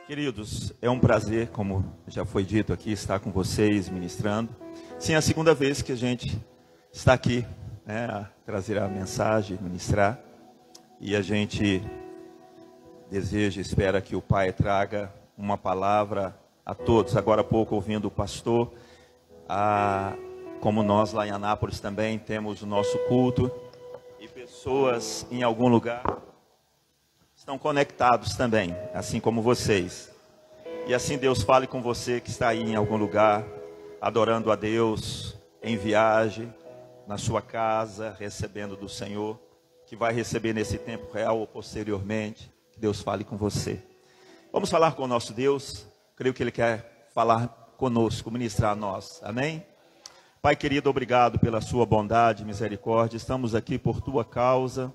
Queridos, é um prazer, como já foi dito aqui, estar com vocês ministrando. Sim, é a segunda vez que a gente está aqui, a trazer a mensagem, ministrar. E a gente deseja, espera que o Pai traga uma palavra a todos. Agora há pouco, ouvindo o pastor, como nós lá em Anápolis também temos o nosso culto, e pessoas em algum lugar estão conectados também, assim como vocês. E assim Deus fale com você que está aí em algum lugar, adorando a Deus, em viagem, na sua casa, recebendo do Senhor, que vai receber nesse tempo real ou posteriormente, que Deus fale com você. Vamos falar com o nosso Deus, creio que Ele quer falar conosco, ministrar a nós, amém? Pai querido, obrigado pela sua bondade e misericórdia, estamos aqui por tua causa.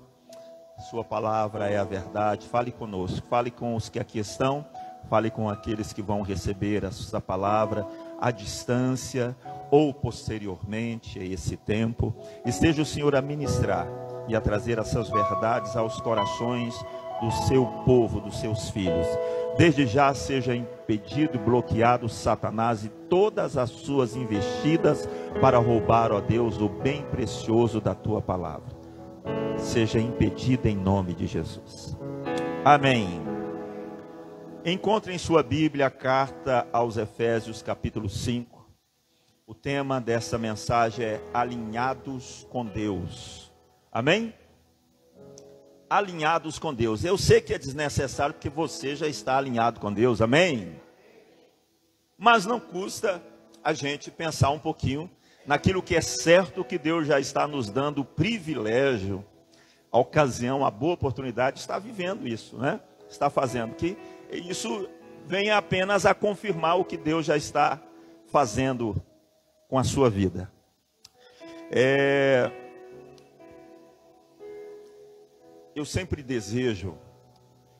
Sua palavra é a verdade. Fale conosco, fale com os que aqui estão, fale com aqueles que vão receber essa palavra à distância ou posteriormente a esse tempo. Esteja o Senhor a ministrar e a trazer essas verdades aos corações do seu povo, dos seus filhos. Desde já seja impedido, bloqueado Satanás e todas as suas investidas para roubar, ó Deus, o bem precioso da tua palavra. Seja impedida em nome de Jesus. Amém. Encontre em sua Bíblia a carta aos Efésios, capítulo 5. O tema dessa mensagem é alinhados com Deus. Amém? Alinhados com Deus. Eu sei que é desnecessário porque você já está alinhado com Deus. Amém? Mas não custa a gente pensar um pouquinho naquilo que é certo, que Deus já está nos dando o privilégio, a ocasião, a boa oportunidade de estar vivendo isso, né? Está fazendo, que isso venha apenas a confirmar o que Deus já está fazendo com a sua vida. Eu sempre desejo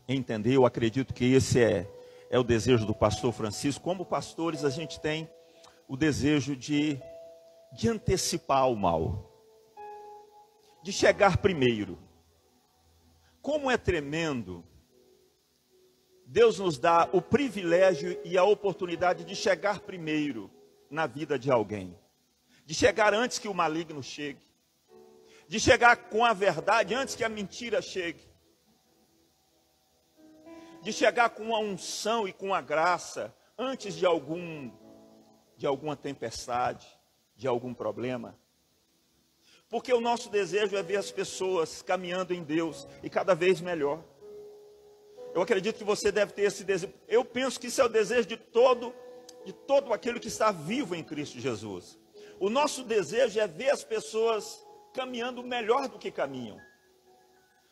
entender, eu acredito que esse é o desejo do pastor Francisco. Como pastores, a gente tem o desejo de antecipar o mal, de chegar primeiro. Como é tremendo, Deus nos dá o privilégio e a oportunidade de chegar primeiro na vida de alguém, de chegar antes que o maligno chegue, de chegar com a verdade antes que a mentira chegue, de chegar com a unção e com a graça antes de alguma tempestade, de algum problema. Porque o nosso desejo é ver as pessoas caminhando em Deus e cada vez melhor. Eu acredito que você deve ter esse desejo. Eu penso que isso é o desejo de todo aquele que está vivo em Cristo Jesus. O nosso desejo é ver as pessoas caminhando melhor do que caminham.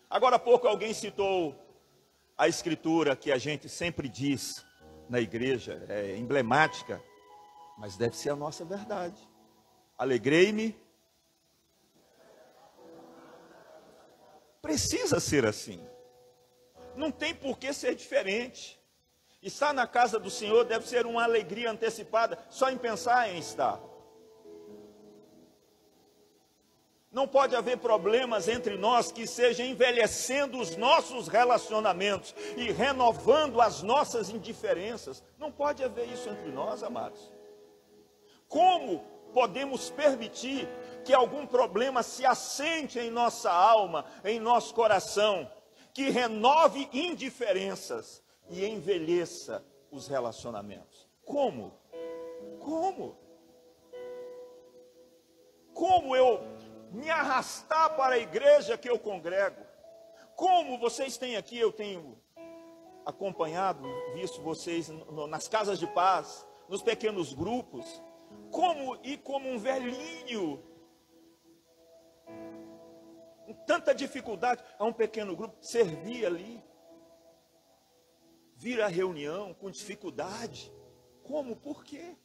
Agora há pouco alguém citou a escritura que a gente sempre diz na igreja, é emblemática, mas deve ser a nossa verdade. Alegrei-me. Precisa ser assim. Não tem por que ser diferente. Estar na casa do Senhor deve ser uma alegria antecipada, só em pensar em estar. Não pode haver problemas entre nós que sejam envelhecendo os nossos relacionamentos e renovando as nossas indiferenças. Não pode haver isso entre nós, amados. Como podemos permitir que algum problema se assente em nossa alma, em nosso coração, que renove indiferenças e envelheça os relacionamentos? Como? Como eu me arrastar para a igreja que eu congrego? Como vocês têm aqui, eu tenho acompanhado, visto vocês nas casas de paz, nos pequenos grupos, como ir como um velhinho, com tanta dificuldade, a um pequeno grupo, servir ali, vir à reunião com dificuldade. Como? Por quê?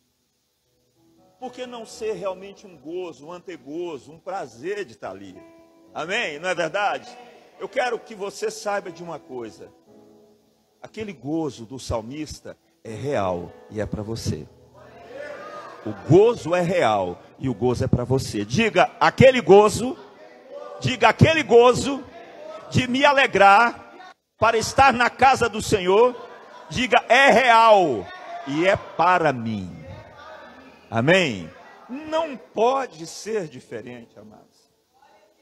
Por que não ser realmente um gozo, um antegozo, um prazer de estar ali? Amém? Não é verdade? Eu quero que você saiba de uma coisa. Aquele gozo do salmista é real e é para você. O gozo é real e o gozo é para você. Diga aquele gozo de me alegrar para estar na casa do Senhor Diga, é real e é para mim. Amém? Não pode ser diferente, amados.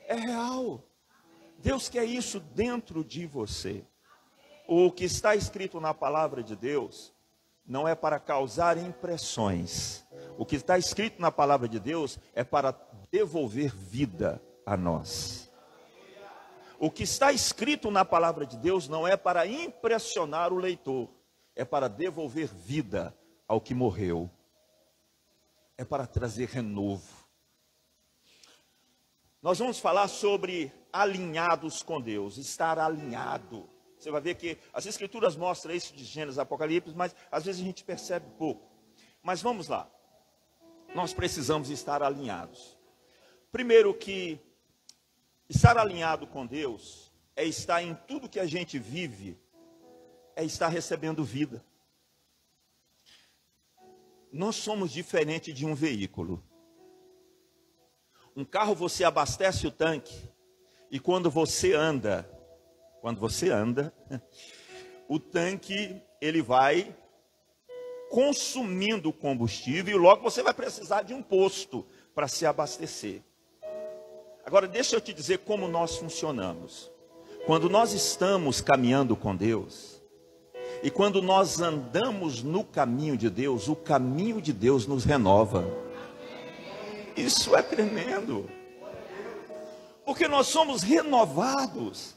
É real. Deus quer isso dentro de você. O que está escrito na palavra de Deus não é para causar impressões. O que está escrito na palavra de Deus é para devolver vida a nós. O que está escrito na palavra de Deus não é para impressionar o leitor, é para devolver vida ao que morreu. É para trazer renovo. Nós vamos falar sobre alinhados com Deus, estar alinhado. Você vai ver que as escrituras mostram isso de Gênesis, Apocalipse, mas às vezes a gente percebe pouco. Mas vamos lá. Nós precisamos estar alinhados. Primeiro que estar alinhado com Deus é estar em tudo que a gente vive, é estar recebendo vida. Nós somos diferentes de um veículo. Um carro você abastece o tanque e quando você anda, o tanque ele vai consumindo combustível e logo você vai precisar de um posto para se abastecer. Agora deixa eu te dizer como nós funcionamos. Quando nós estamos caminhando com Deus e quando nós andamos no caminho de Deus, o caminho de Deus nos renova. Isso é tremendo. Porque nós somos renovados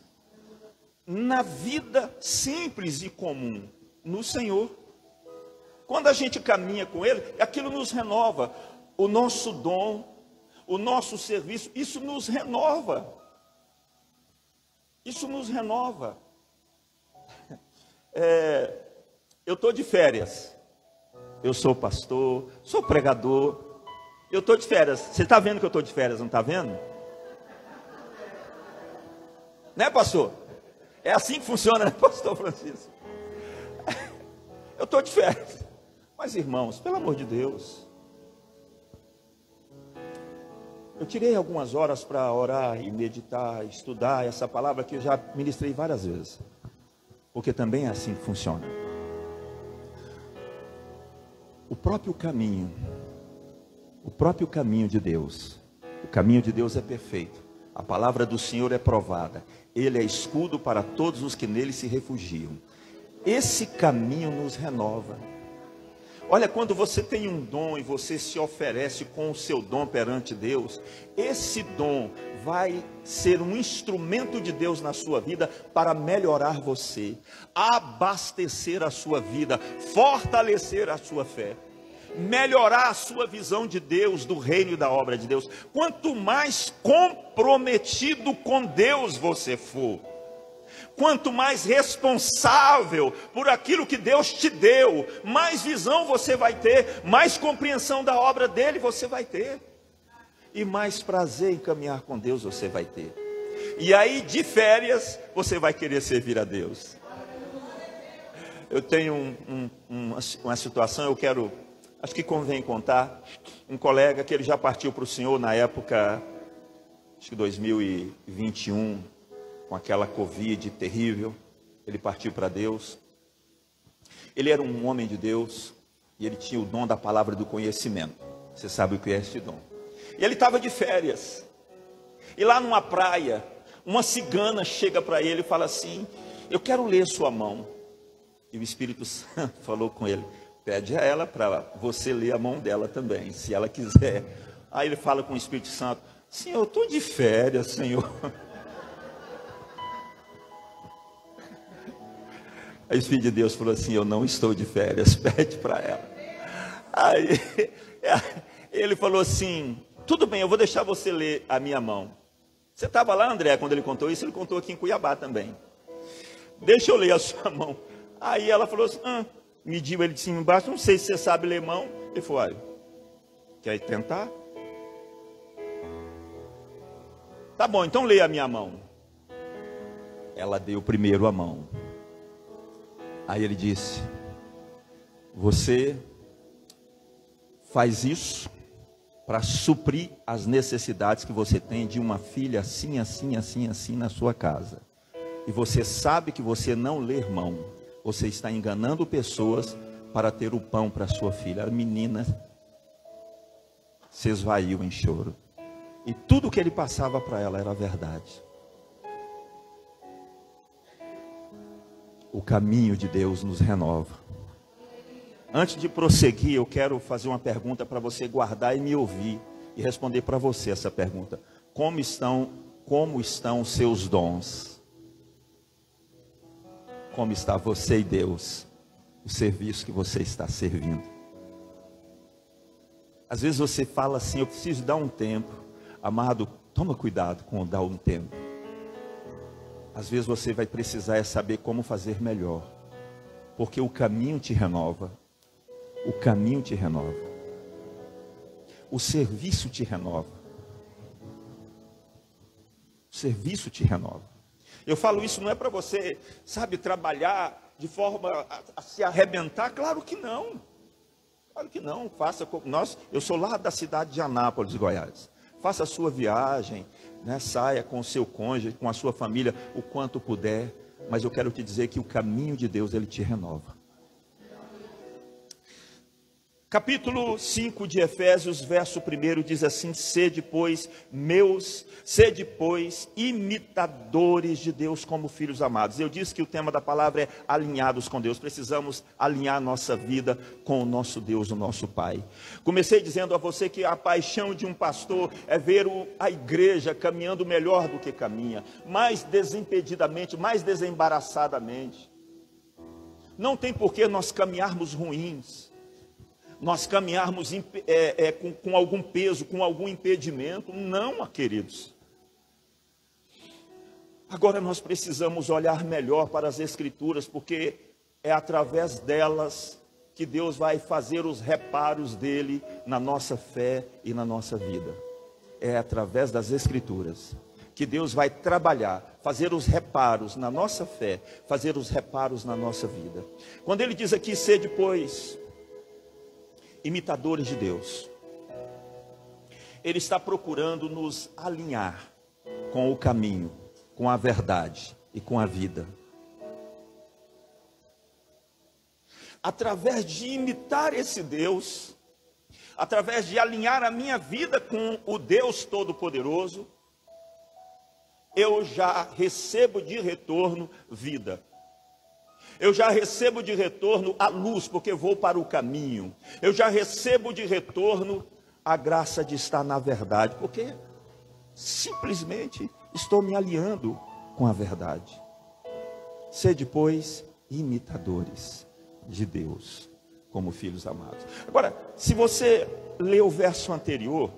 na vida simples e comum, no Senhor. Quando a gente caminha com Ele, aquilo nos renova. O nosso dom, o nosso serviço, isso nos renova. Isso nos renova. Eu estou de férias. Eu sou pastor, sou pregador. Eu estou de férias. Você está vendo que eu estou de férias, não está vendo? Né, pastor? É assim que funciona, né, pastor Francisco? Eu estou de férias. Mas, irmãos, pelo amor de Deus, eu tirei algumas horas para orar e meditar, estudar essa palavra que eu já ministrei várias vezes. Porque também é assim que funciona. O próprio caminho de Deus. O caminho de Deus é perfeito. A palavra do Senhor é provada. Ele é escudo para todos os que nele se refugiam. Esse caminho nos renova. Olha, quando você tem um dom e você se oferece com o seu dom perante Deus, esse dom vai ser um instrumento de Deus na sua vida para melhorar você, abastecer a sua vida, fortalecer a sua fé, melhorar a sua visão de Deus, do reino e da obra de Deus. Quanto mais comprometido com Deus você for, quanto mais responsável por aquilo que Deus te deu, mais visão você vai ter, mais compreensão da obra dele você vai ter, e mais prazer em caminhar com Deus você vai ter. E aí de férias você vai querer servir a Deus. Eu tenho uma situação, acho que convém contar. Um colega que ele já partiu para o Senhor na época, acho que 2021, com aquela Covid terrível, ele partiu para Deus. Ele era um homem de Deus e ele tinha o dom da palavra do conhecimento. Você sabe o que é esse dom. E ele estava de férias. E lá numa praia, uma cigana chega para ele e fala assim: eu quero ler sua mão. E o Espírito Santo falou com ele: pede a ela para você ler a mão dela também, se ela quiser. Aí ele fala com o Espírito Santo: Senhor, eu estou de férias, Senhor. Aí o Filho de Deus falou assim: eu não estou de férias, pede para ela. Aí ele falou assim: tudo bem, eu vou deixar você ler a minha mão. Você estava lá, André, quando ele contou isso? Ele contou aqui em Cuiabá também. Deixa eu ler a sua mão. Aí ela falou assim: mediu ele de cima e embaixo, não sei se você sabe ler mão. Ele falou: olha, quer tentar? Tá bom, então leia a minha mão. Ela deu primeiro a mão. Aí ele disse: você faz isso para suprir as necessidades que você tem de uma filha assim, assim, assim, assim na sua casa. E você sabe que você não lê mão. você está enganando pessoas para ter o pão para sua filha. A menina se esvaiu em choro. E tudo que ele passava para ela era verdade. O caminho de Deus nos renova. Antes de prosseguir, eu quero fazer uma pergunta para você guardar e me ouvir e responder para você essa pergunta. Como estão os seus dons? Como está você e Deus? O serviço que você está servindo. Às vezes você fala assim, eu preciso dar um tempo. Amado, toma cuidado com dar um tempo. Às vezes você vai precisar saber como fazer melhor. Porque o caminho te renova. O caminho te renova. O serviço te renova. O serviço te renova. Eu falo isso não é para você, sabe, trabalhar de forma a se arrebentar. Claro que não. Claro que não. Faça como nós. Eu sou lá da cidade de Anápolis, Goiás. Faça a sua viagem, né? Saia com o seu cônjuge, com a sua família, o quanto puder. Mas eu quero te dizer que o caminho de Deus, ele te renova. Capítulo 5 de Efésios, verso 1 diz assim: sede, pois, imitadores de Deus como filhos amados. Eu disse que o tema da palavra é alinhados com Deus. Precisamos alinhar nossa vida com o nosso Deus, o nosso Pai. Comecei dizendo a você que a paixão de um pastor é ver a igreja caminhando melhor do que caminha, mais desimpedidamente, mais desembaraçadamente. Não tem por que nós caminharmos ruins. Nós caminharmos com algum peso, com algum impedimento. Não, queridos. Agora nós precisamos olhar melhor para as Escrituras, porque é através delas que Deus vai fazer os reparos dele na nossa fé e na nossa vida. É através das Escrituras que Deus vai trabalhar, fazer os reparos na nossa fé, fazer os reparos na nossa vida. Quando ele diz aqui, sede, pois, imitadores de Deus, ele está procurando nos alinhar com o caminho, com a verdade e com a vida. Através de imitar esse Deus, através de alinhar a minha vida com o Deus Todo-Poderoso, eu já recebo de retorno vida. Eu já recebo de retorno a luz, porque vou para o caminho. Eu já recebo de retorno a graça de estar na verdade, porque simplesmente estou me alinhando com a verdade. Sede, pois, imitadores de Deus, como filhos amados. Agora, se você ler o verso anterior,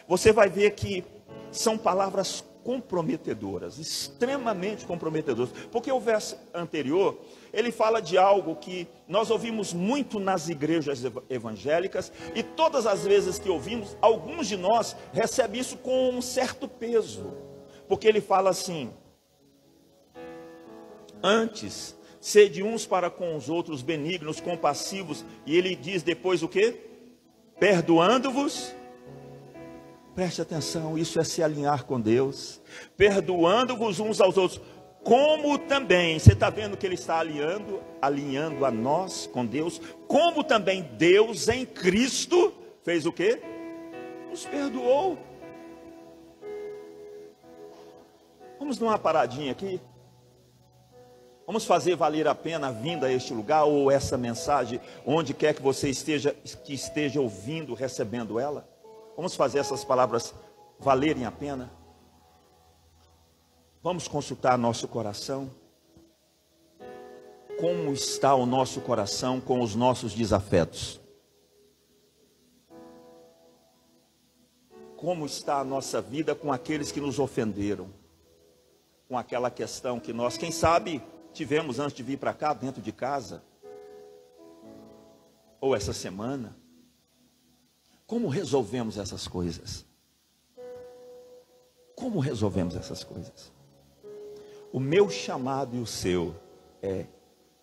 você vai ver que são palavras comprometedoras, extremamente comprometedoras, porque o verso anterior, ele fala de algo que nós ouvimos muito nas igrejas evangélicas, e todas as vezes que ouvimos, alguns de nós recebem isso com um certo peso, porque ele fala assim: antes, sede uns para com os outros benignos, compassivos, e ele diz depois o quê? Perdoando-vos. Preste atenção, isso é se alinhar com Deus, perdoando-vos uns aos outros, como também, você está vendo que ele está alinhando a nós com Deus, como também Deus em Cristo fez o quê? Nos perdoou. Vamos dar uma paradinha aqui. Vamos fazer valer a pena a vinda a este lugar, ou essa mensagem, onde quer que você esteja ouvindo, recebendo ela. Vamos fazer essas palavras valerem a pena. Vamos consultar nosso coração. Como está o nosso coração com os nossos desafetos? Como está a nossa vida com aqueles que nos ofenderam? Com aquela questão que nós, quem sabe, tivemos antes de vir para cá, dentro de casa? Ou essa semana? Como resolvemos essas coisas? Como resolvemos essas coisas? O meu chamado e o seu é: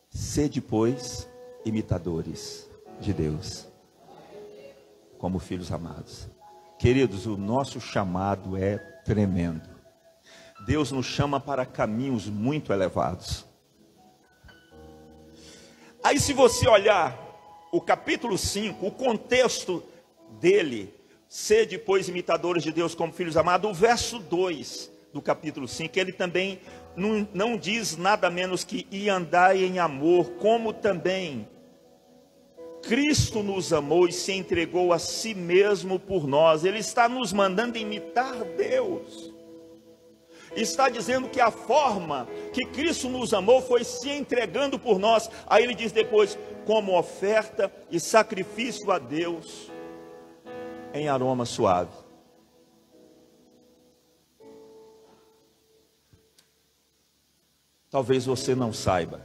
sede, pois, imitadores de Deus, como filhos amados. Queridos, o nosso chamado é tremendo. Deus nos chama para caminhos muito elevados. Aí se você olhar o capítulo 5, o contexto dele, sede, pois, imitadores de Deus como filhos amados, o verso 2 do capítulo 5, ele também não diz nada menos que e andai em amor, como também Cristo nos amou e se entregou a si mesmo por nós. Ele está nos mandando imitar Deus. Está dizendo que a forma que Cristo nos amou foi se entregando por nós. Aí ele diz depois, como oferta e sacrifício a Deus em aroma suave. Talvez você não saiba,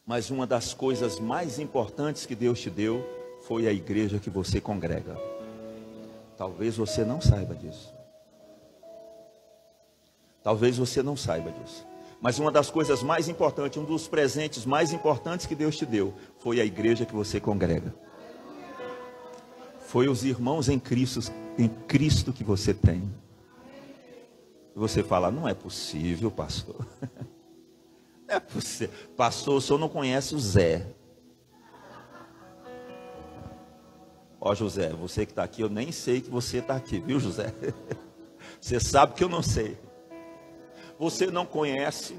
mas uma das coisas mais importantes que Deus te deu foi a igreja que você congrega. Talvez você não saiba disso. Talvez você não saiba disso. Mas uma das coisas mais importantes, um dos presentes mais importantes que Deus te deu, foi a igreja que você congrega. Foi os irmãos em Cristo que você tem. E você fala, não é possível, pastor. Não é possível. Pastor, o senhor não conhece o Zé. Ó José, você que está aqui, eu nem sei que você está aqui, viu José? Você sabe que eu não sei. Você não conhece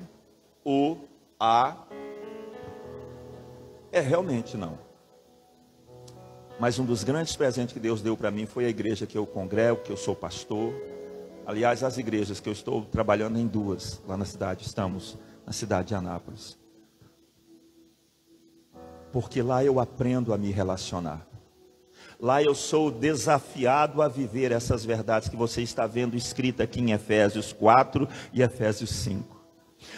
realmente não. Mas um dos grandes presentes que Deus deu para mim foi a igreja que eu congrego, que eu sou pastor. Aliás, as igrejas que eu estou trabalhando em duas, lá na cidade, estamos na cidade de Anápolis. Porque lá eu aprendo a me relacionar. Lá eu sou desafiado a viver essas verdades que você está vendo escrita aqui em Efésios 4 e Efésios 5.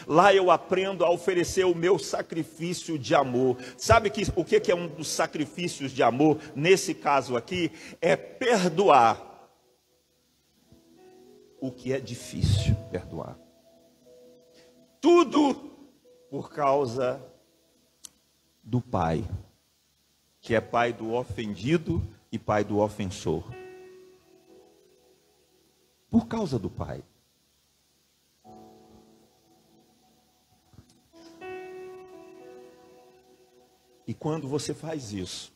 Lá eu aprendo a oferecer o meu sacrifício de amor. Sabe o que é um dos sacrifícios de amor? Nesse caso aqui, é perdoar o que é difícil perdoar. Tudo por causa do Pai, que é pai do ofendido e pai do ofensor. Por causa do Pai. E quando você faz isso,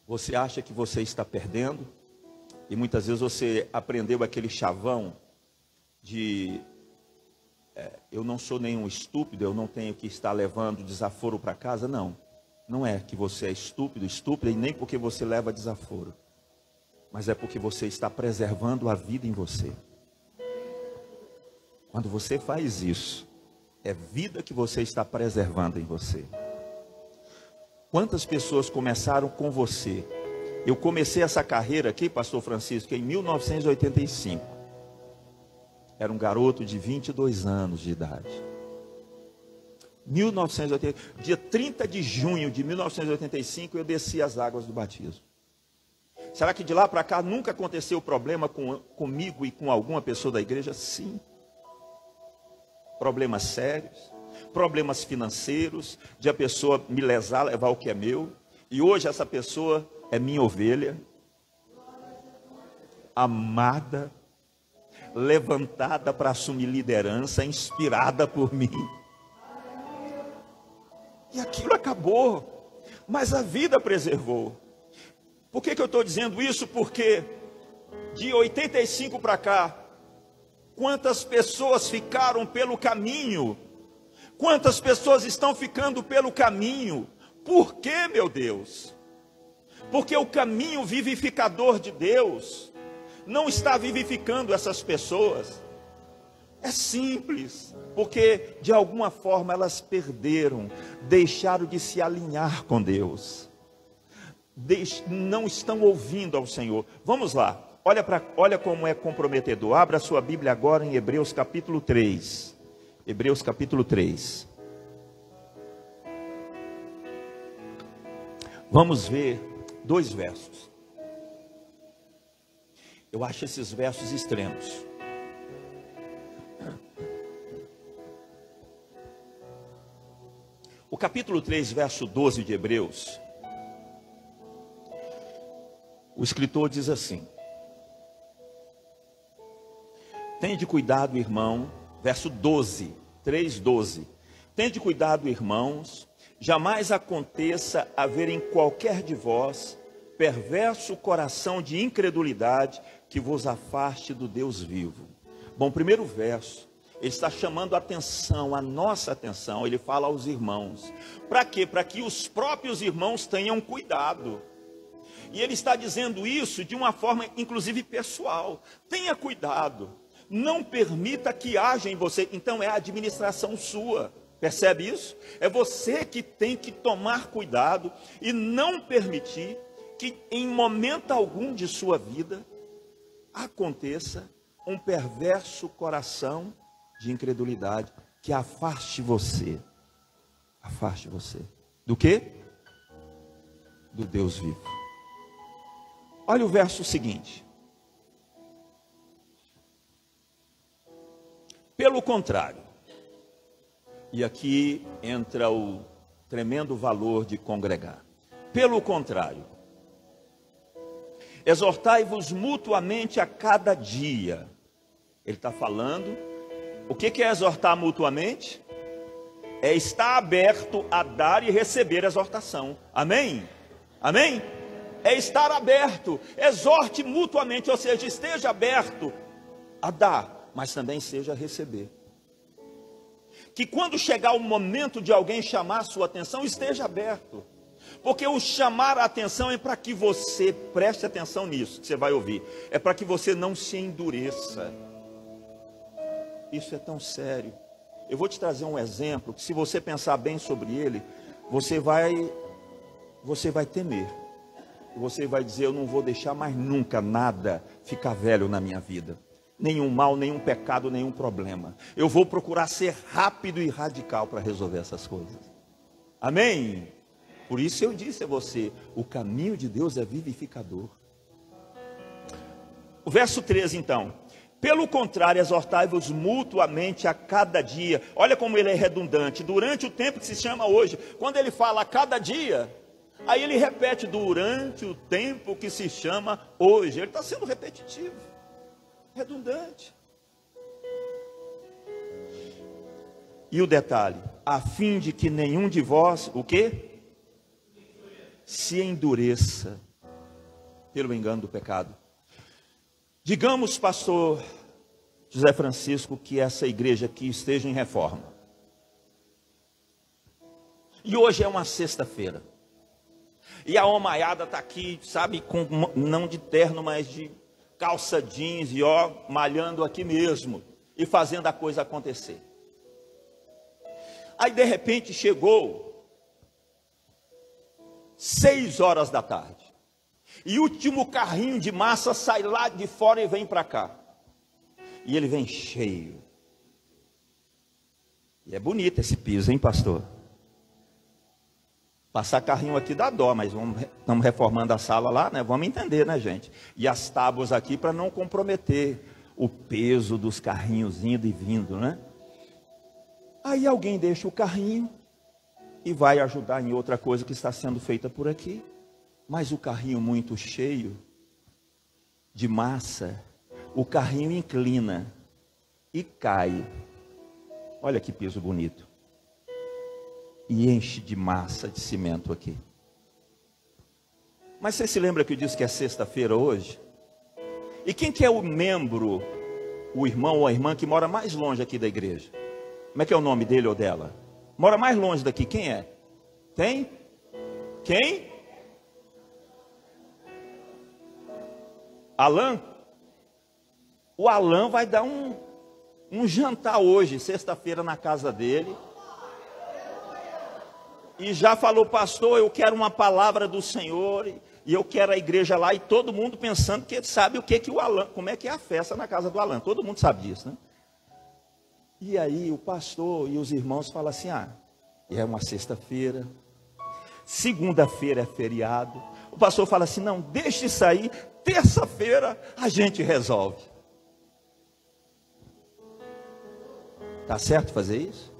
você acha que você está perdendo, e muitas vezes você aprendeu aquele chavão de eu não sou nenhum estúpido, eu não tenho que estar levando desaforo para casa. Não, não é que você é estúpido, estúpida, e nem porque você leva desaforo, mas é porque você está preservando a vida em você. Quando você faz isso, é vida que você está preservando em você. Quantas pessoas começaram com você? Eu comecei essa carreira aqui, pastor Francisco, em 1985. Era um garoto de 22 anos de idade. 1980, dia 30 de junho de 1985, eu desci as águas do batismo. Será que de lá para cá nunca aconteceu problema comigo e com alguma pessoa da igreja? Sim. Problemas sérios, problemas financeiros, de a pessoa me lesar, levar o que é meu. E hoje essa pessoa é minha ovelha, amada, levantada para assumir liderança, inspirada por mim. E aquilo acabou, mas a vida preservou. Por que eu estou dizendo isso? Porque de 85 para cá, quantas pessoas ficaram pelo caminho? Quantas pessoas estão ficando pelo caminho? Por quê, meu Deus? Porque o caminho vivificador de Deus não está vivificando essas pessoas. É simples, porque de alguma forma elas perderam, deixaram de se alinhar com Deus, não estão ouvindo ao Senhor. Vamos lá, olha como é comprometedor. Abra sua Bíblia agora em Hebreus capítulo 3. Hebreus capítulo 3. Vamos ver 2 versos. Eu acho esses versos extremos. O capítulo 3, verso 12 de Hebreus, o escritor diz assim: tende cuidado, irmão, verso 12, 3:12. Tende cuidado, irmãos, jamais aconteça haver em qualquer de vós perverso coração de incredulidade que vos afaste do Deus vivo. Bom, primeiro verso, ele está chamando a atenção, a nossa atenção, ele fala aos irmãos. Para quê? Para que os próprios irmãos tenham cuidado. E ele está dizendo isso de uma forma, inclusive, pessoal. Tenha cuidado, não permita que haja em você. Então é a administração sua, percebe isso? É você que tem que tomar cuidado e não permitir que em momento algum de sua vida aconteça um perverso coração de incredulidade que afaste você. Afaste você. Do quê? Do Deus vivo. Olha o verso seguinte. Pelo contrário, e aqui entra o tremendo valor de congregar. Pelo contrário, exortai-vos mutuamente a cada dia. Ele está falando, o que é exortar mutuamente? É estar aberto a dar e receber exortação. Amém? Amém? É estar aberto, exorte mutuamente, ou seja, esteja aberto a dar, mas também seja a receber. Que quando chegar o momento de alguém chamar a sua atenção, esteja aberto. Porque o chamar a atenção é para que você, preste atenção nisso, que você vai ouvir, é para que você não se endureça. Isso é tão sério. Eu vou te trazer um exemplo, que se você pensar bem sobre ele, você vai temer. Você vai dizer, eu não vou deixar mais nunca nada ficar velho na minha vida. Nenhum mal, nenhum pecado, nenhum problema. Eu vou procurar ser rápido e radical para resolver essas coisas. Amém? Por isso eu disse a você, o caminho de Deus é vivificador. O verso 13 então. Pelo contrário, exortai-vos mutuamente a cada dia. Olha como ele é redundante. Durante o tempo que se chama hoje. Quando ele fala a cada dia, aí ele repete durante o tempo que se chama hoje. Ele está sendo repetitivo. Redundante. E o detalhe, a fim de que nenhum de vós, o quê? Se endureça pelo engano do pecado. Digamos, pastor José Francisco, que essa igreja aqui esteja em reforma. E hoje é uma sexta-feira. E a homaiada está aqui, sabe, com, não de terno, mas de calça jeans e ó, malhando aqui mesmo. E fazendo a coisa acontecer. Aí de repente chegou 6 horas da tarde. E o último carrinho de massa sai lá de fora e vem para cá. E ele vem cheio. E é bonito esse piso, hein, pastor? Passar carrinho aqui dá dó, mas estamos reformando a sala lá, né? Vamos entender, né, gente? E as tábuas aqui para não comprometer o peso dos carrinhos indo e vindo, né? Aí alguém deixa o carrinho e vai ajudar em outra coisa que está sendo feita por aqui. Mas o carrinho muito cheio de massa, o carrinho inclina e cai. Olha que piso bonito. E enche de massa, de cimento aqui. Mas você se lembra que eu disse que é sexta-feira hoje? E quem que é o membro, o irmão ou a irmã que mora mais longe aqui da igreja? Como é que é o nome dele ou dela? Mora mais longe daqui, quem é? Tem? Quem? Alan? O Alan vai dar um jantar hoje, sexta-feira, na casa dele. E já falou, pastor, eu quero uma palavra do Senhor. E eu quero a igreja lá. E todo mundo pensando que sabe o que o Alan, como é que é a festa na casa do Alan. Todo mundo sabe disso, né? E aí o pastor e os irmãos falam assim, é uma sexta-feira. Segunda-feira é feriado. O pastor fala assim, não, deixe sair. Terça-feira a gente resolve. Tá certo fazer isso?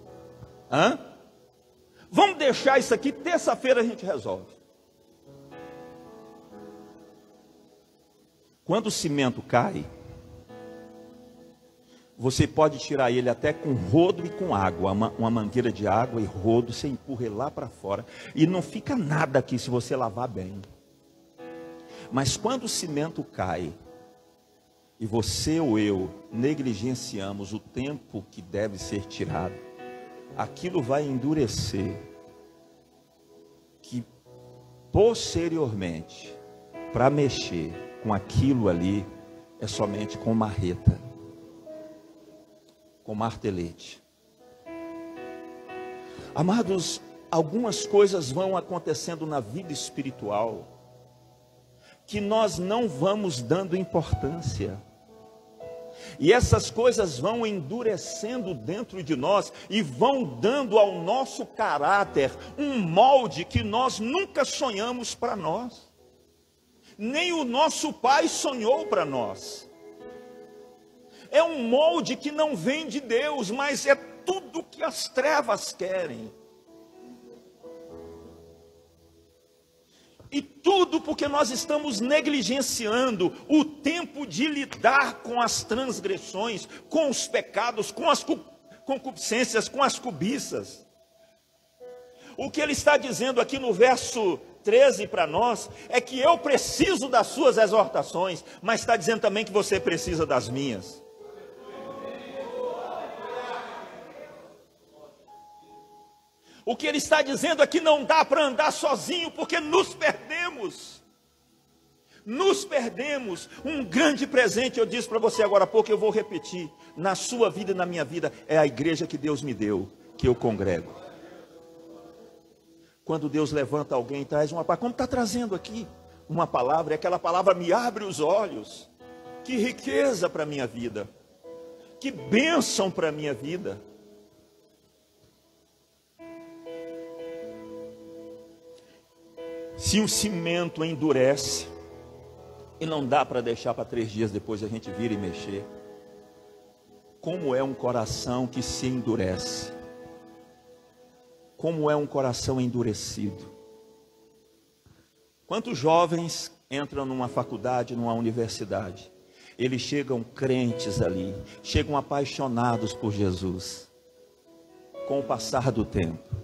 Vamos deixar isso aqui, terça-feira a gente resolve. Quando o cimento cai, Você pode tirar ele até com rodo e com água, uma mangueira de água e rodo, você empurra ele lá para fora, e não fica nada aqui se você lavar bem. Mas quando o cimento cai, e você ou eu negligenciamos o tempo que deve ser tirado, aquilo vai endurecer, que posteriormente, para mexer com aquilo ali, é somente com marreta, com martelete. Amados, algumas coisas vão acontecendo na vida espiritual que nós não vamos dando importância. E essas coisas vão endurecendo dentro de nós e vão dando ao nosso caráter um molde que nós nunca sonhamos para nós. Nem o nosso pai sonhou para nós. É um molde que não vem de Deus, mas é tudo que as trevas querem. E tudo porque nós estamos negligenciando o tempo de lidar com as transgressões, com os pecados, com as concupiscências, com as cobiças. O que ele está dizendo aqui no verso 13 para nós é que eu preciso das suas exortações, mas está dizendo também que você precisa das minhas. O que ele está dizendo é que não dá para andar sozinho, porque nos perdemos. Nos perdemos. Um grande presente, eu disse para você agora há pouco, eu vou repetir, na sua vida e na minha vida, é a igreja que Deus me deu, que eu congrego. Quando Deus levanta alguém e traz uma palavra, como está trazendo aqui uma palavra, e aquela palavra me abre os olhos. Que riqueza para a minha vida. Que bênção para a minha vida. Se o cimento endurece, e não dá para deixar para 3 dias depois a gente vir e mexer, como é um coração que se endurece? Como é um coração endurecido? Quantos jovens entram numa faculdade, numa universidade? Eles chegam crentes ali, chegam apaixonados por Jesus. Com o passar do tempo,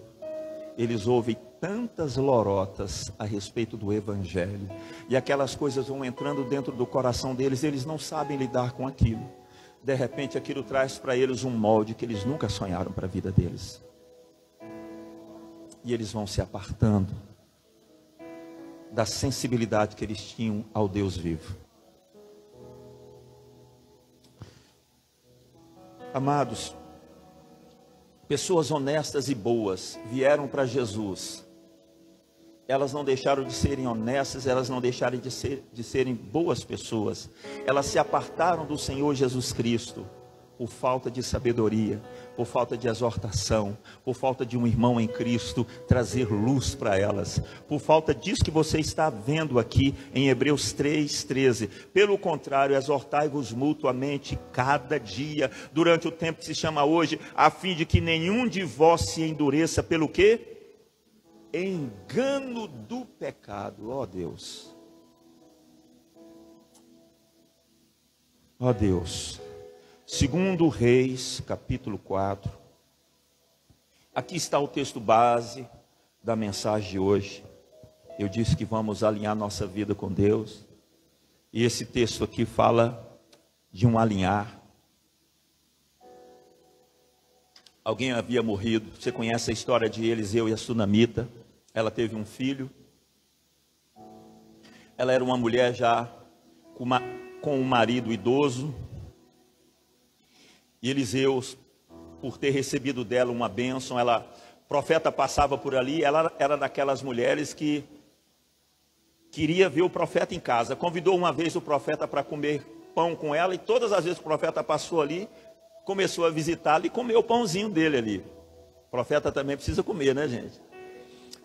eles ouvem tantas lorotas a respeito do evangelho, e aquelas coisas vão entrando dentro do coração deles, eles não sabem lidar com aquilo. De repente aquilo traz para eles um molde que eles nunca sonharam para a vida deles, e eles vão se apartando da sensibilidade que eles tinham ao Deus vivo. Amados, pessoas honestas e boas vieram para Jesus. Elas não deixaram de serem honestas, elas não deixaram de serem boas pessoas. Elas se apartaram do Senhor Jesus Cristo por falta de sabedoria, por falta de exortação, por falta de um irmão em Cristo trazer luz para elas, por falta disso que você está vendo aqui em Hebreus 3:13. Pelo contrário, exortai-vos mutuamente cada dia, durante o tempo que se chama hoje, a fim de que nenhum de vós se endureça pelo quê? Engano do pecado. Ó Deus, ó Deus. Segundo Reis, capítulo 4. Aqui está o texto base da mensagem de hoje. Eu disse que vamos alinhar nossa vida com Deus. E esse texto aqui fala de um alinhar. Alguém havia morrido. Você conhece a história de Eliseu e a Sunamita. Ela teve um filho. Ela era uma mulher já com um marido idoso. E Eliseu, por ter recebido dela uma bênção, o profeta passava por ali, ela era daquelas mulheres que queria ver o profeta em casa. Convidou uma vez o profeta para comer pão com ela, e todas as vezes que o profeta passou ali, começou a visitá-lo e comeu o pãozinho dele ali. O profeta também precisa comer, né, gente?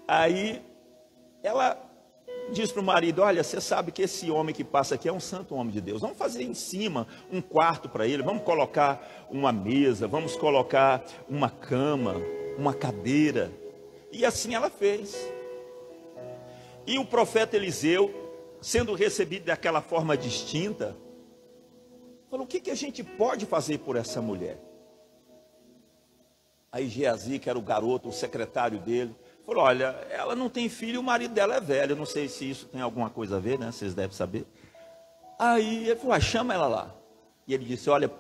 Aí ela diz para o marido: olha, você sabe que esse homem que passa aqui é um santo homem de Deus. Vamos fazer em cima um quarto para ele, vamos colocar uma mesa, vamos colocar uma cama, uma cadeira. E assim ela fez. E o profeta Eliseu, sendo recebido daquela forma distinta, Falou, o que a gente pode fazer por essa mulher? Aí Geazi, que era o garoto, o secretário dele, falou, olha, ela não tem filho, o marido dela é velho, eu não sei se isso tem alguma coisa a ver, né? Vocês devem saber. Aí ele falou, chama ela lá. E ele disse, olha,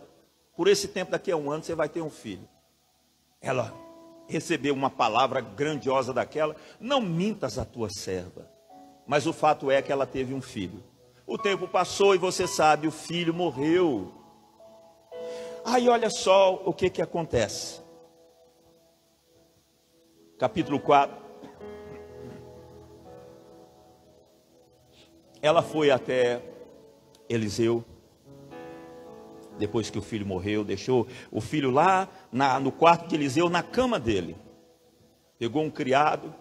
por esse tempo, daqui a um ano, você vai ter um filho. Ela recebeu uma palavra grandiosa daquela, não mintas a tua serva. Mas o fato é que ela teve um filho. O tempo passou e você sabe, o filho morreu. Aí olha só o que acontece. Capítulo 4. Ela foi até Eliseu, depois que o filho morreu, deixou o filho lá no quarto de Eliseu, na cama dele. Pegou um criado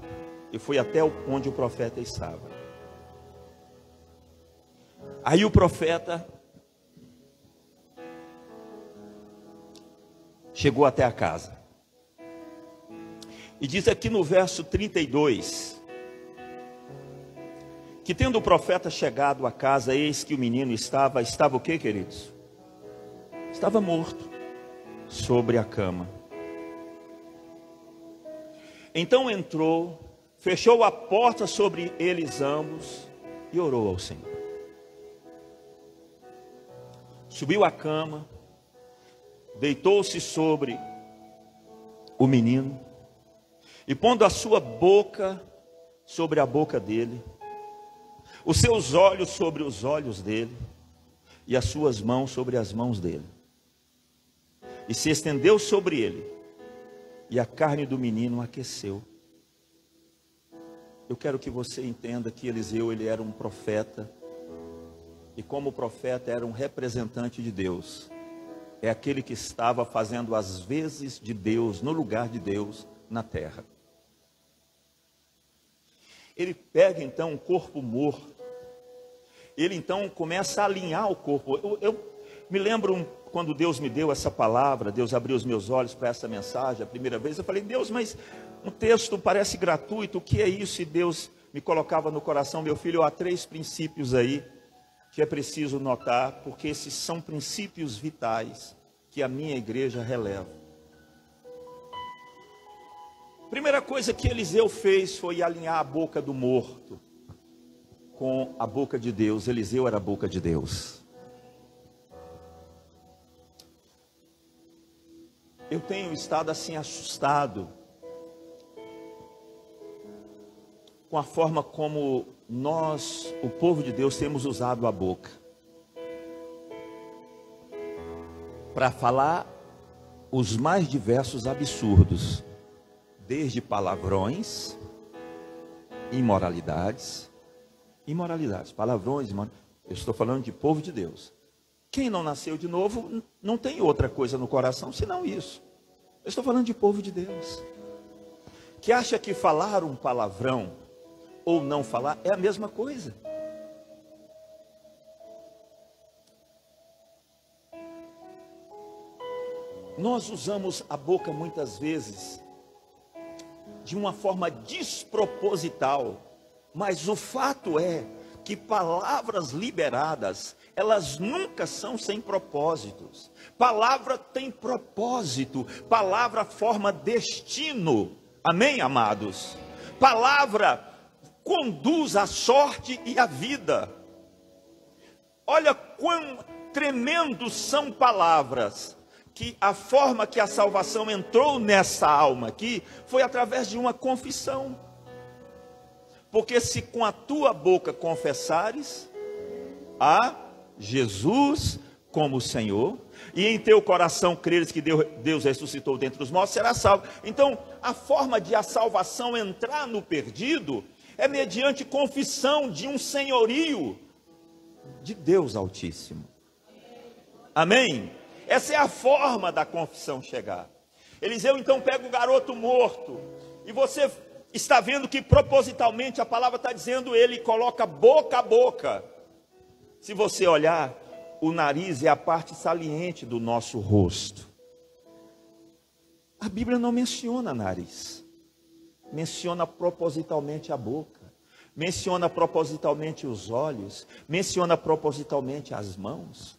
e foi até onde o profeta estava. Aí o profeta chegou até a casa. E diz aqui no verso 32, que tendo o profeta chegado à casa, eis que o menino estava o que, queridos? Estava morto sobre a cama. Então entrou, fechou a porta sobre eles ambos e orou ao Senhor. Subiu à cama, deitou-se sobre o menino e pondo a sua boca sobre a boca dele, os seus olhos sobre os olhos dele e as suas mãos sobre as mãos dele, e se estendeu sobre ele, e a carne do menino aqueceu. Eu quero que você entenda que Eliseu, ele era um profeta, e como profeta era um representante de Deus. É aquele que estava fazendo as vezes de Deus, no lugar de Deus, na terra. Ele pega então um corpo morto, ele então começa a alinhar o corpo. Eu me lembro quando Deus me deu essa palavra, Deus abriu os meus olhos para essa mensagem, a primeira vez, eu falei, Deus, mas um texto parece gratuito, o que é isso? E Deus me colocava no coração, meu filho, há 3 princípios aí, que é preciso notar, porque esses são princípios vitais, que a minha igreja releva. Primeira coisa que Eliseu fez, foi alinhar a boca do morto, com a boca de Deus. Eliseu era a boca de Deus. Eu tenho estado assim assustado com a forma como nós, o povo de Deus, temos usado a boca para falar os mais diversos absurdos, desde palavrões, imoralidades, palavrões, eu estou falando de povo de Deus. Quem não nasceu de novo, não tem outra coisa no coração, senão isso. Eu estou falando de povo de Deus, que acha que falar um palavrão, ou não falar, é a mesma coisa. Nós usamos a boca muitas vezes, de uma forma desproposital, mas o fato é, que palavras liberadas, elas nunca são sem propósitos. Palavra tem propósito, palavra forma destino, amém, amados? Palavra conduz à sorte e à vida. Olha quão tremendos são palavras, que a forma que a salvação entrou nessa alma aqui, foi através de uma confissão. Porque se com a tua boca confessares a Jesus como Senhor, e em teu coração creres que Deus ressuscitou dentre os mortos, será salvo. Então, a forma de a salvação entrar no perdido, é mediante confissão de um senhorio de Deus Altíssimo. Amém? Essa é a forma da confissão chegar. Eliseu então pega o garoto morto, e você está vendo que propositalmente a palavra está dizendo, ele coloca boca a boca. Se você olhar, o nariz é a parte saliente do nosso rosto. A Bíblia não menciona nariz, menciona propositalmente a boca, menciona propositalmente os olhos, menciona propositalmente as mãos.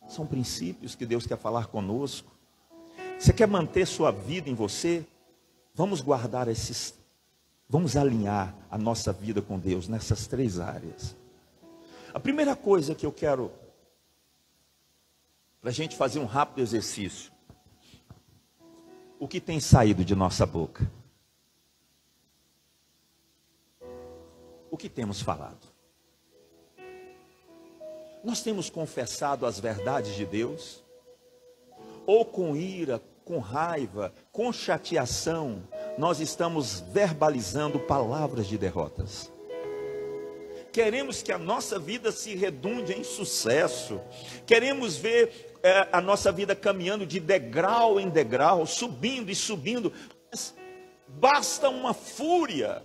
São princípios que Deus quer falar conosco. Você quer manter sua vida em você? Vamos guardar vamos alinhar a nossa vida com Deus nessas 3 áreas. A primeira coisa que eu quero, para a gente fazer um rápido exercício. O que tem saído de nossa boca? O que temos falado? Nós temos confessado as verdades de Deus? Ou com ira, com raiva, com chateação, nós estamos verbalizando palavras de derrotas? Queremos que a nossa vida se redunde em sucesso. Queremos ver a nossa vida caminhando de degrau em degrau, subindo e subindo. Mas basta uma fúria,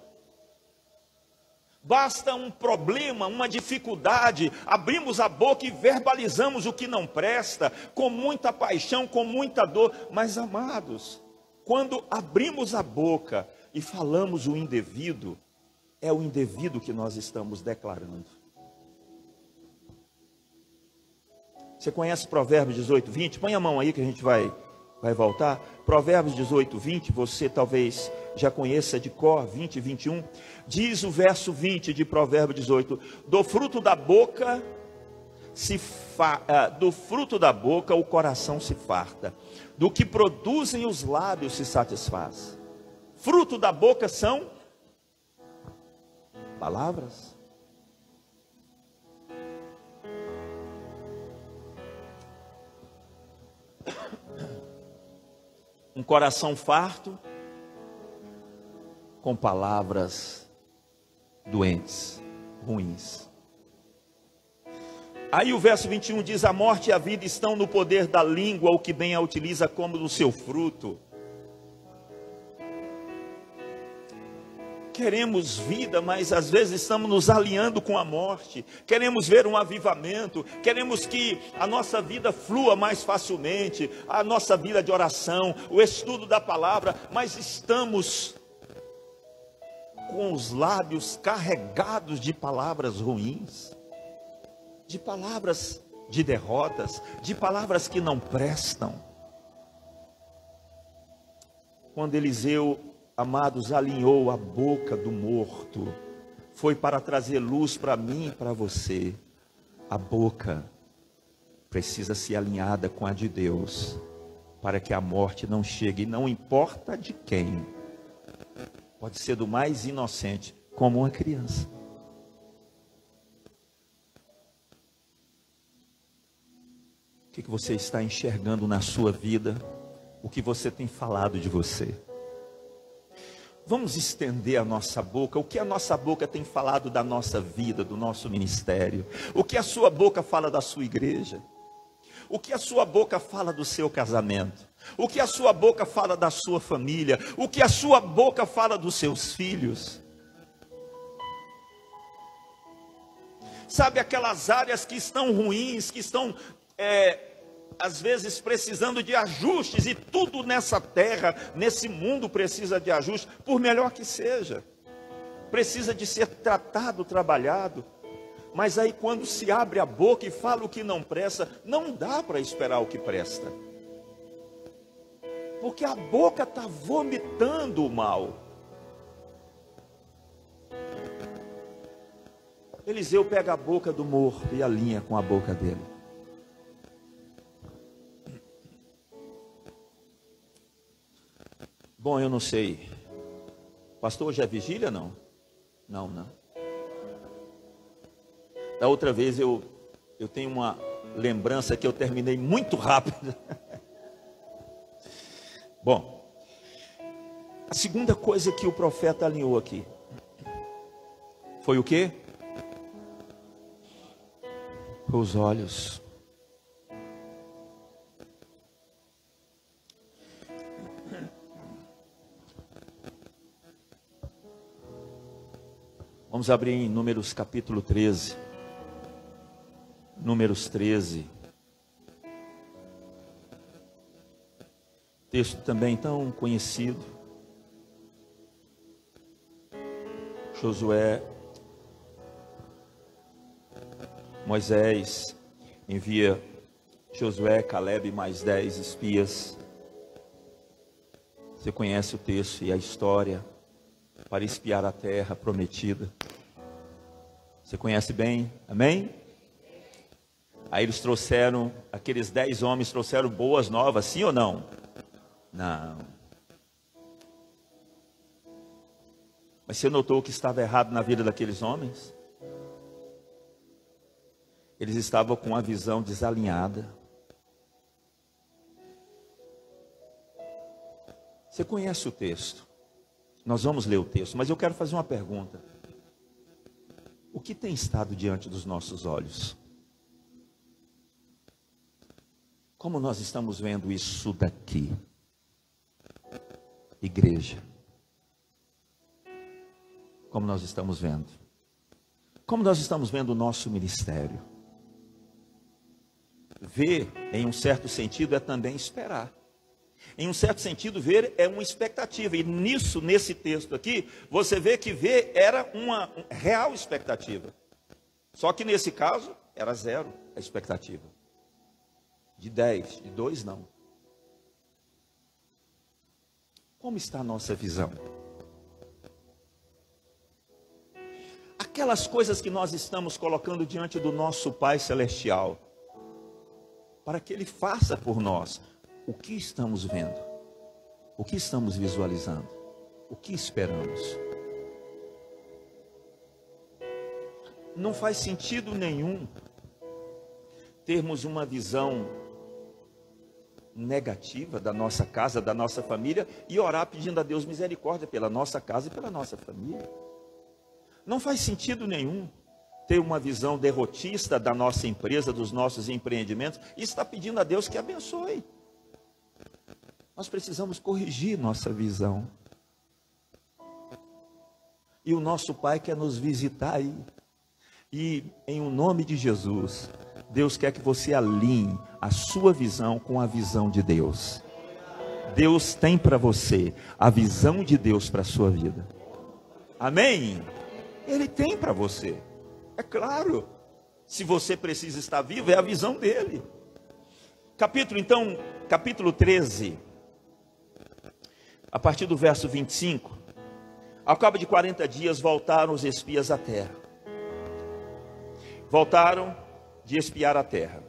basta um problema, uma dificuldade, abrimos a boca e verbalizamos o que não presta, com muita paixão, com muita dor. Mas, amados, quando abrimos a boca e falamos o indevido, é o indevido que nós estamos declarando. Você conhece Provérbios 18, 20? Põe a mão aí que a gente vai voltar. Provérbios 18, 20, você talvez já conheça de cor, 20 e 21. Diz o verso 20 de Provérbios 18: do fruto da boca o coração se farta, do que produzem os lábios se satisfaz. Fruto da boca são palavras. Um coração farto com palavras doentes, ruins. Aí o verso 21 diz: a morte e a vida estão no poder da língua, o que bem a utiliza como no seu fruto. Queremos vida, mas às vezes estamos nos alinhando com a morte. Queremos ver um avivamento, queremos que a nossa vida flua mais facilmente, a nossa vida de oração, o estudo da palavra, mas estamos com os lábios carregados de palavras ruins, de palavras de derrotas, de palavras que não prestam. Quando Eliseu, amados, alinhou a boca do morto, foi para trazer luz para mim e para você. A boca precisa ser alinhada com a de Deus, para que a morte não chegue, não importa de quem. Pode ser do mais inocente, como uma criança. O que você está enxergando na sua vida? O que você tem falado de você? Vamos estender a nossa boca. O que a nossa boca tem falado da nossa vida, do nosso ministério? O que a sua boca fala da sua igreja? O que a sua boca fala do seu casamento? O que a sua boca fala da sua família? O que a sua boca fala dos seus filhos? Sabe, aquelas áreas que estão ruins, que estão às vezes precisando de ajustes, e tudo nessa terra, nesse mundo precisa de ajuste, por melhor que seja, precisa de ser tratado, trabalhado. Mas aí quando se abre a boca e fala o que não presta, não dá para esperar o que presta, porque a boca está vomitando o mal. Eliseu pega a boca do morto e alinha com a boca dele. Bom, eu não sei. Pastor, hoje é vigília? Não. Não. Da outra vez eu tenho uma lembrança que eu terminei muito rápido. Bom, a segunda coisa que o profeta alinhou aqui foi o quê? Os olhos. Vamos abrir em Números capítulo 13. Números 13. Texto também tão conhecido. Josué, Moisés envia Josué, Calebe, mais 10 espias. Você conhece o texto e a história para espiar a terra prometida. Você conhece bem, amém? Aí eles trouxeram, aqueles 10 homens trouxeram boas novas, sim ou não? Não. Mas você notou o que estava errado na vida daqueles homens? Eles estavam com a visão desalinhada. Você conhece o texto? Nós vamos ler o texto, mas eu quero fazer uma pergunta. O que tem estado diante dos nossos olhos? Como nós estamos vendo isso daqui? Igreja. Como nós estamos vendo? Como nós estamos vendo o nosso ministério? Ver, em um certo sentido, é também esperar. Em um certo sentido, ver é uma expectativa. E nisso, nesse texto aqui, você vê que ver era uma real expectativa. Só que nesse caso, era 0 a expectativa. De 10, de 2 não. Como está a nossa visão? Aquelas coisas que nós estamos colocando diante do nosso Pai Celestial, para que Ele faça por nós. O que estamos vendo? O que estamos visualizando? O que esperamos? Não faz sentido nenhum termos uma visão negativa da nossa casa, da nossa família, e orar pedindo a Deus misericórdia pela nossa casa e pela nossa família. Não faz sentido nenhum ter uma visão derrotista da nossa empresa, dos nossos empreendimentos, e estar pedindo a Deus que abençoe. Nós precisamos corrigir nossa visão. E o nosso Pai quer nos visitar aí. E em o nome de Jesus, Deus quer que você alinhe a sua visão com a visão de Deus. Deus tem para você a visão de Deus para a sua vida. Amém? Ele tem para você. É claro. Se você precisa estar vivo, é a visão dele. Capítulo 13. A partir do verso 25, ao cabo de 40 dias voltaram os espias à terra. Voltaram de espiar a terra.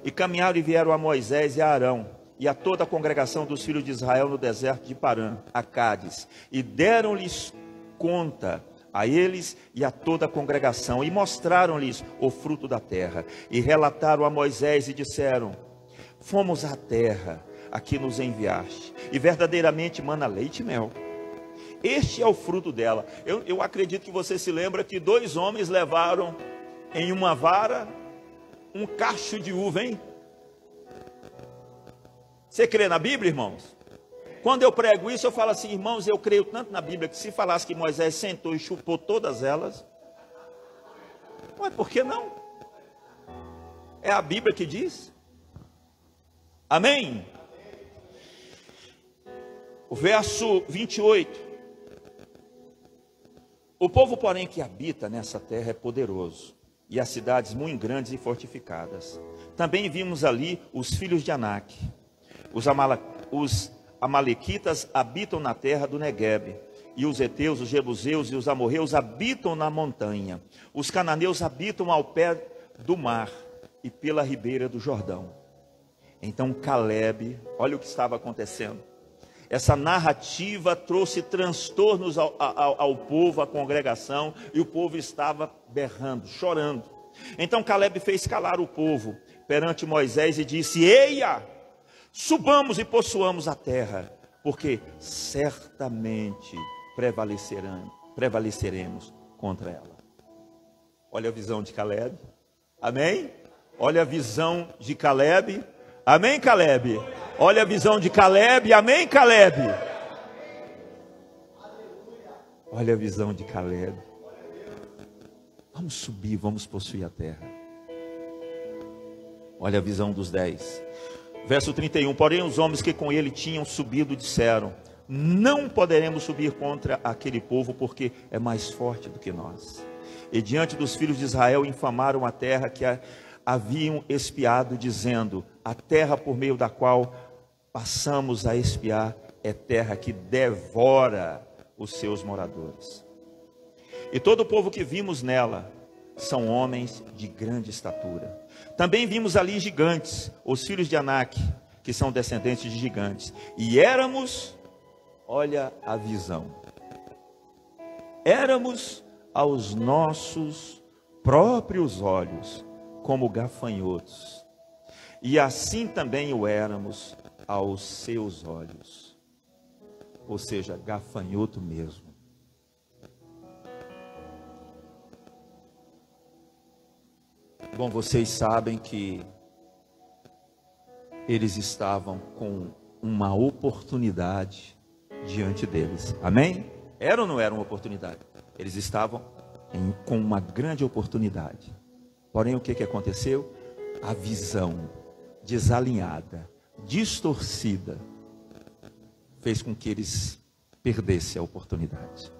E caminharam e vieram a Moisés e a Arão, e a toda a congregação dos filhos de Israel no deserto de Parã, a Cádiz. E deram-lhes conta a eles e a toda a congregação, e mostraram-lhes o fruto da terra. E relataram a Moisés e disseram: fomos à terra a que nos enviaste, e verdadeiramente mana leite e mel. Este é o fruto dela. Eu acredito que você se lembra que 2 homens levaram em uma vara um cacho de uva, hein? Você crê na Bíblia, irmãos? Quando eu prego isso, eu falo assim, irmãos, eu creio tanto na Bíblia, que se falasse que Moisés sentou e chupou todas elas, mas por que não? É a Bíblia que diz. Amém? O verso 28. O povo, porém, que habita nessa terra é poderoso, e as cidades muito grandes e fortificadas. Também vimos ali os filhos de Anak. Os amalequitas habitam na terra do Neguebe, e os heteus, os jebuseus e os amorreus habitam na montanha. Os cananeus habitam ao pé do mar e pela ribeira do Jordão. Então Calebe, olha o que estava acontecendo. Essa narrativa trouxe transtornos ao povo, à congregação, e o povo estava berrando, chorando. Então Calebe fez calar o povo perante Moisés e disse: eia, subamos e possuamos a terra, porque certamente prevaleceremos contra ela. Olha a visão de Calebe, amém? Olha a visão de Calebe, amém, Calebe? Olha a visão de Calebe, amém, Calebe? Olha a visão de Calebe. Vamos subir, vamos possuir a terra. Olha a visão dos 10. Verso 31, porém os homens que com ele tinham subido disseram: não poderemos subir contra aquele povo, porque é mais forte do que nós. E diante dos filhos de Israel infamaram a terra que haviam espiado, dizendo: a terra por meio da qual passamos a espiar é terra que devora os seus moradores. E todo o povo que vimos nela são homens de grande estatura. Também vimos ali gigantes, os filhos de Anak, que são descendentes de gigantes. E éramos, olha a visão, éramos aos nossos próprios olhos como gafanhotos, e assim também o éramos aos seus olhos, ou seja, gafanhoto mesmo. Bom, vocês sabem que eles estavam com uma oportunidade diante deles, amém? Era ou não era uma oportunidade? Eles estavam com uma grande oportunidade. Porém, o que aconteceu? A visão desalinhada, distorcida, fez com que eles perdessem a oportunidade.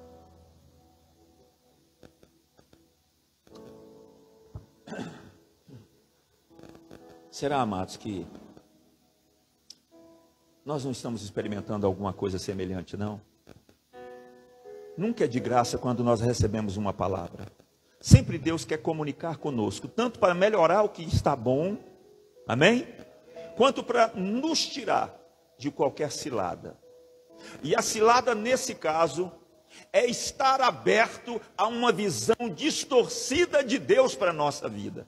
Será, amados, que nós não estamos experimentando alguma coisa semelhante, não? Nunca é de graça quando nós recebemos uma palavra. Sempre Deus quer comunicar conosco, tanto para melhorar o que está bom, amém? Quanto para nos tirar de qualquer cilada. E a cilada, nesse caso, é estar aberto a uma visão distorcida de Deus para a nossa vida.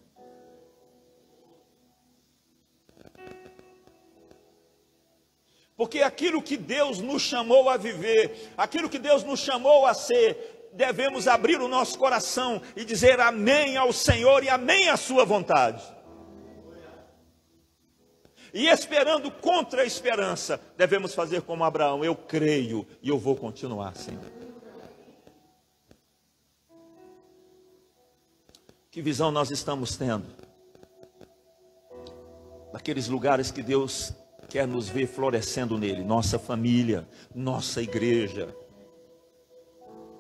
Porque aquilo que Deus nos chamou a viver, aquilo que Deus nos chamou a ser, devemos abrir o nosso coração e dizer amém ao Senhor e amém à sua vontade. E esperando contra a esperança, devemos fazer como Abraão: eu creio e eu vou continuar, Senhor. Que visão nós estamos tendo? Daqueles lugares que Deus quer nos ver florescendo nele, nossa família, nossa igreja,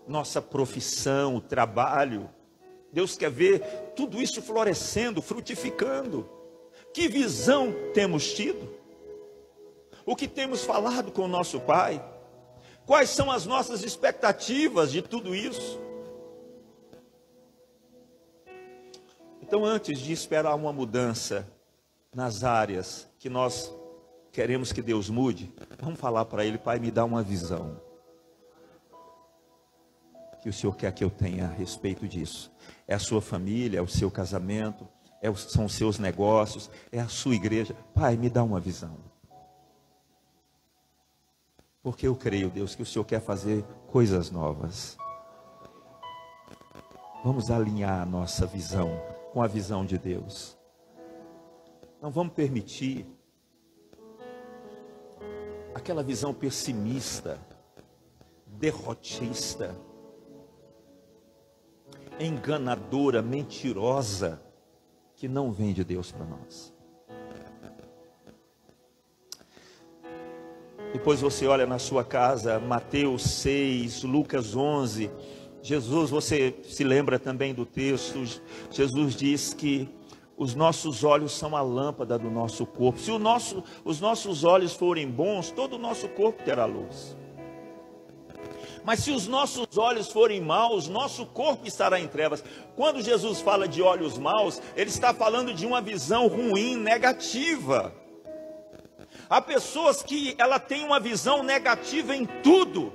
nossa profissão, trabalho. Deus quer ver tudo isso florescendo, frutificando. Que visão temos tido? O que temos falado com o nosso Pai? Quais são as nossas expectativas de tudo isso? Então, antes de esperar uma mudança nas áreas que nós queremos que Deus mude, vamos falar para Ele: Pai, me dá uma visão que o Senhor quer que eu tenha a respeito disso. É a sua família, é o seu casamento, são os seus negócios, é a sua igreja. Pai, me dá uma visão. Porque eu creio, Deus, que o Senhor quer fazer coisas novas. Vamos alinhar a nossa visão com a visão de Deus. Não vamos permitir aquela visão pessimista, derrotista, enganadora, mentirosa, que não vem de Deus para nós. Depois você olha na sua casa, Mateus 6, Lucas 11, Jesus, você se lembra também do texto, Jesus diz que os nossos olhos são a lâmpada do nosso corpo. Se os nossos olhos forem bons, todo o nosso corpo terá luz. Mas se os nossos olhos forem maus, nosso corpo estará em trevas. Quando Jesus fala de olhos maus, Ele está falando de uma visão ruim, negativa. Há pessoas que ela tem uma visão negativa em tudo.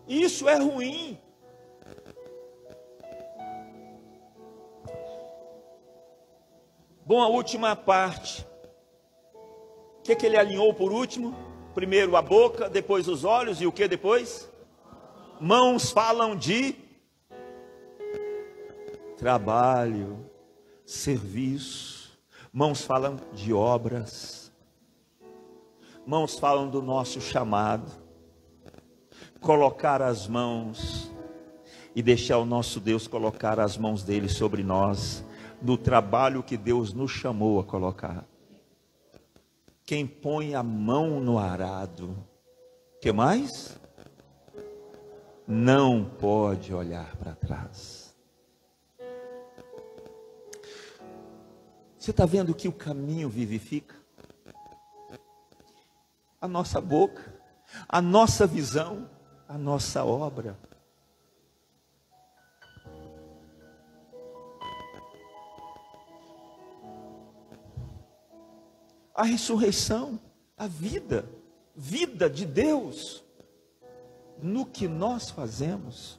E isso é ruim. Bom, a última parte. O que ele alinhou por último? Primeiro a boca, depois os olhos, e o que depois? Mãos falam de trabalho, serviço. Mãos falam de obras. Mãos falam do nosso chamado. Colocar as mãos e deixar o nosso Deus colocar as mãos dele sobre nós, no trabalho que Deus nos chamou a colocar. Quem põe a mão no arado, que mais? Não pode olhar para trás. Você está vendo que o caminho vivifica? A nossa boca, a nossa visão, a nossa obra. A ressurreição, a vida de Deus no que nós fazemos,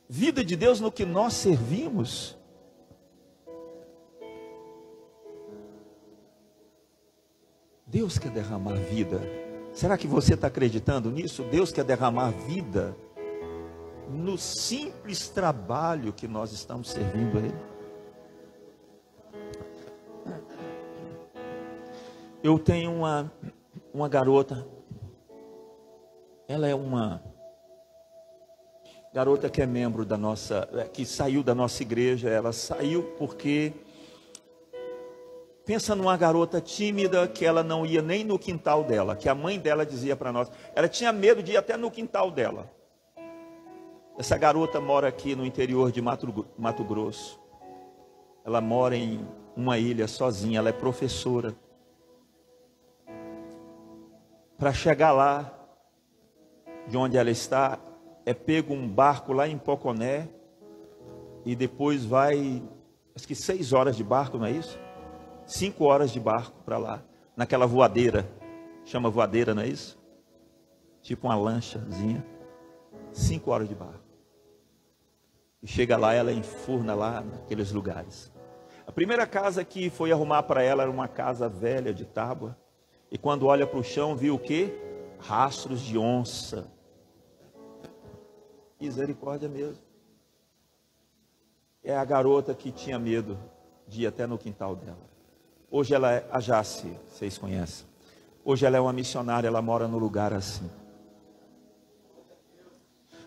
vida de Deus no que nós servimos. Deus quer derramar vida. Será que você está acreditando nisso? Deus quer derramar vida no simples trabalho que nós estamos servindo a Ele. Eu tenho uma garota, ela é uma garota que é membro da nossa, que saiu da nossa igreja. Ela saiu porque, pensa numa garota tímida que ela não ia nem no quintal dela, que a mãe dela dizia para nós, ela tinha medo de ir até no quintal dela. Essa garota mora aqui no interior de Mato Grosso, ela mora em uma ilha sozinha, ela é professora. Para chegar lá, de onde ela está, é pego um barco lá em Poconé, e depois vai, acho que 6 horas de barco, não é isso? 5 horas de barco para lá, naquela voadeira, chama voadeira, não é isso? Tipo uma lanchazinha, 5 horas de barco. E chega lá, ela enfurna lá naqueles lugares. A primeira casa que foi arrumar para ela era uma casa velha de tábua. E quando olha para o chão, viu o quê? Rastros de onça. Misericórdia mesmo. É a garota que tinha medo de ir até no quintal dela. Hoje ela é a Jace, vocês conhecem. Hoje ela é uma missionária, ela mora num lugar assim.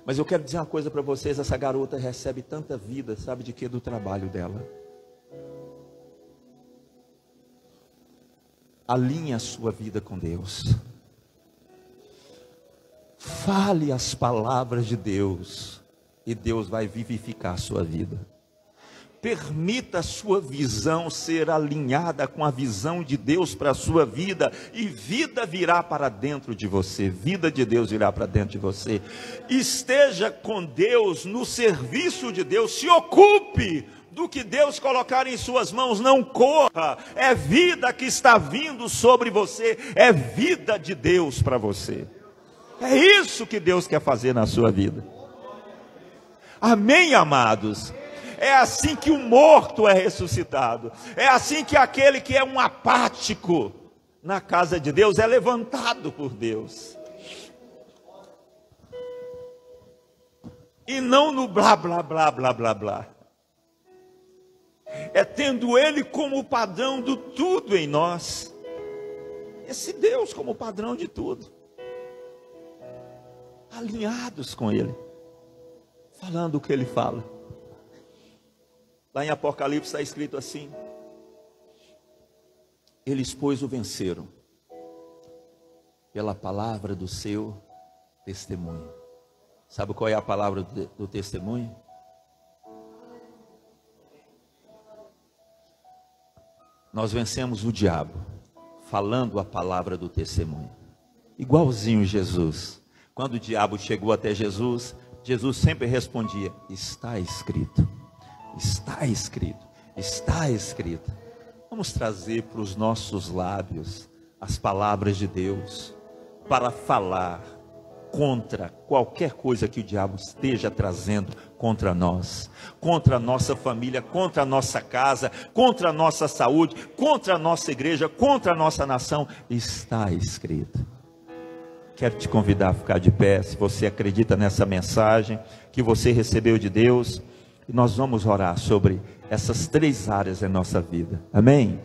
Mas eu quero dizer uma coisa para vocês, essa garota recebe tanta vida, sabe de quê? Do trabalho dela. Alinhe a sua vida com Deus. Fale as palavras de Deus e Deus vai vivificar a sua vida. Permita a sua visão ser alinhada com a visão de Deus para a sua vida, e vida virá para dentro de você, vida de Deus virá para dentro de você. Esteja com Deus, no serviço de Deus, se ocupe do que Deus colocar em suas mãos, não corra, é vida que está vindo sobre você, é vida de Deus para você. É isso que Deus quer fazer na sua vida. Amém, amados? É assim que o morto é ressuscitado. É assim que aquele que é um apático na casa de Deus é levantado por Deus. E não no blá, blá, blá, blá, blá, blá. É tendo Ele como padrão do tudo em nós. Esse Deus como padrão de tudo. Alinhados com Ele. Falando o que Ele fala. Lá em Apocalipse está escrito assim: eles, pois, o venceram pela palavra do seu testemunho. Sabe qual é a palavra do testemunho? Nós vencemos o diabo falando a palavra do testemunho. Igualzinho Jesus. Quando o diabo chegou até Jesus, Jesus sempre respondia: está escrito. Está escrito, está escrito. Vamos trazer para os nossos lábios as palavras de Deus, para falar contra qualquer coisa que o diabo esteja trazendo contra nós, contra a nossa família, contra a nossa casa, contra a nossa saúde, contra a nossa igreja, contra a nossa nação. Está escrito. Quero te convidar a ficar de pé, se você acredita nessa mensagem que você recebeu de Deus. E nós vamos orar sobre essas 3 áreas da nossa vida. Amém?